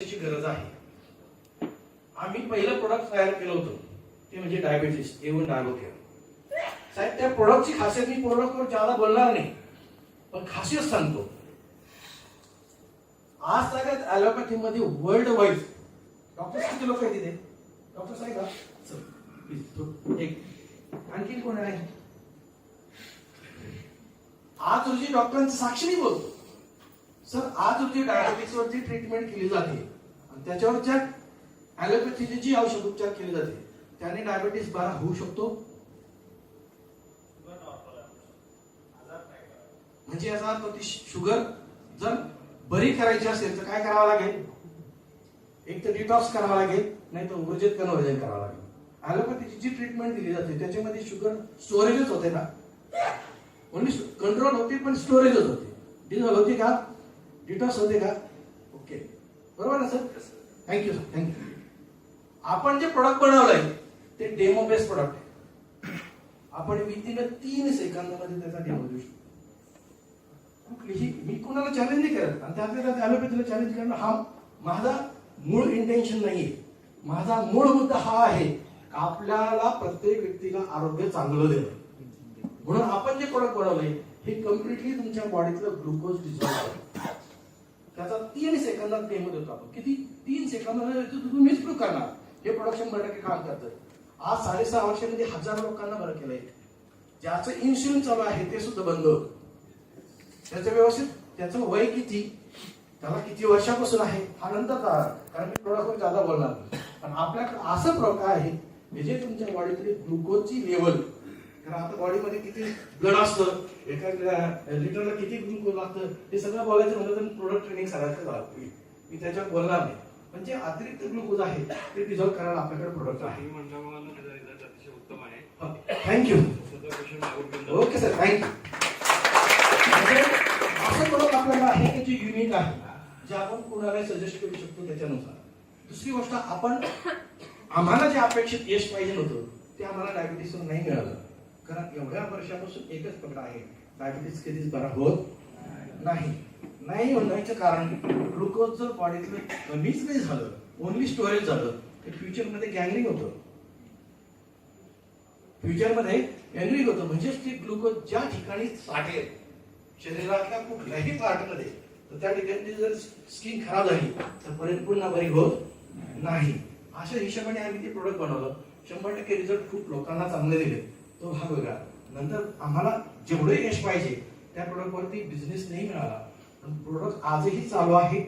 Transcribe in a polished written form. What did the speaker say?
ची गरज आहे. आम्ही पहिलं प्रोडक्ट तयार केलं होतं ते म्हणजे डायबिटीस एवन डायबोकेअर. साहेब त्या प्रोडक्टची खासियत मी प्रोडक्टवर ज्यादा बोलणार नाही, पण खासियत सांगतो. आज सगळ्यात ॲलोपॅथी मध्ये वर्ल्ड वाईड डॉक्टर किती लोक आहेत तिथे? डॉक्टर साहेब एक आणखी कोण आहे? आज रोजी डॉक्टरांची साक्षी बोलतो सर. आज रोजी डायबिटीसवरची ट्रीटमेंट केली जाते आणि त्याच्यावर ज्या ॲलोपॅथीची जी औषधोपचार केले जाते त्याने डायबिटीस बरा होऊ शकतो. म्हणजे याचा अर्थ ती शुगर जर बरी करायची असेल तर काय करावं लागेल? एक तर डिटॉक्स करावा लागेल, नाही तर ऊर्जित कन्व्हर्जन करावं लागेल. ॲलोपॅथीची जी ट्रीटमेंट दिली जाते त्याच्यामध्ये शुगर स्टोरेजच होते ना, ओन्ली कंट्रोल होते पण स्टोरेजच होते. डिझॉल्व होते का? डिटॉक्स होते का? ओके, बरोबर ना सर? Thank you sir, thank you. आपण जे प्रोडक्ट बनवलंय ते डेमो बेस्ड प्रोडक्ट आहे. आपण विथिन 3 सेकंदामध्ये त्याचा डेमो देऊ शकतो. कुठलीही मी कुणाला चॅलेंज नाही करत आणि त्यातल्या ॲलोपॅथीला चॅलेंज करणं हा माझा मूळ इंटेन्शन नाहीये. माझा मूळ मुद्दा हा आहे आपल्याला प्रत्येक व्यक्तीला आरोग्य चांगलं देणं. म्हणून आपण जे प्रोडक्ट बनवलंय हे कम्प्लिटली तुमच्या बॉडीतलं ग्लुकोज डिझॉल्व करतं. त्याचा 3 सेकंदात डेमो देतो आपण. किती? 3 सेकंदात तुम्हीच प्रूव्ह करणार हे प्रोडक्ट 100% काम करतं. आज 6.5 वर्षामध्ये हजारो लोकांना बरं केलंय. ज्याचं इन्शुलिन चालू आहे ते सुद्धा बंद होतं. त्याचं व्यवस्थित त्याचं वय किती, त्याला किती वर्षापासून आहे हा नंतर कारण मी प्रोडक्टवर ज्यादा बोलणार नाही. पण आपल्याकडे असं प्रोडक्ट आहे जे तुमच्या बॉडीतली ग्लुकोजची लेवल, कारण आता बॉडीमध्ये किती ब्लड असतं, एका लिटरला किती ग्लुकोज लागतं हे सगळं बोलायचं म्हणलं तर प्रोडक्ट ट्रेनिंग सगळ्यात लागते. मी त्याच्यावर बोलणार नाही. पण जे अतिरिक्त ग्लुकोज आहे ते डिझॉल्व करायला आपल्याकडे प्रोडक्ट आहे. थँक्यू. Okay sir, thank you. असं प्रोडक्ट आपल्याला आहे की जे युनिक आहे, जे आपण कोणाला सजेस्ट करू शकतो त्याच्यानुसार. दुसरी गोष्ट, आम्हाला जे अपेक्षित यश पाहिजे होतं ते आम्हाला डायबिटीसवर नाही मिळालं. कारण एवढ्या वर्षापासून एकच पकड आहे, डायबिटीस कधीच बरा होत नाही होण्याचं कारण ग्लुकोज जर बॉडीतलं कमीच नाही झालं, ओनली स्टोरेज झालं तर फ्युचरमध्ये गँग्रीन होतं. म्हणजेच ते ग्लुकोज ज्या ठिकाणी साठेल शरीरातल्या कुठल्याही पार्टमध्ये तर त्या ठिकाणी जर स्किन खराब झाली तर परिपूर्ण बरी होत नाही. अशा हिशोबाने आम्ही ते प्रोडक्ट बनवलं. 100% रिझल्ट खूप लोकांना चांगले दिले, तो भाग वेगळा. नंतर आम्हाला जेवढे यश पाहिजे त्या प्रोडक्टवरती बिझनेस नाही मिळाला, पण प्रोडक्ट आजही चालू आहे.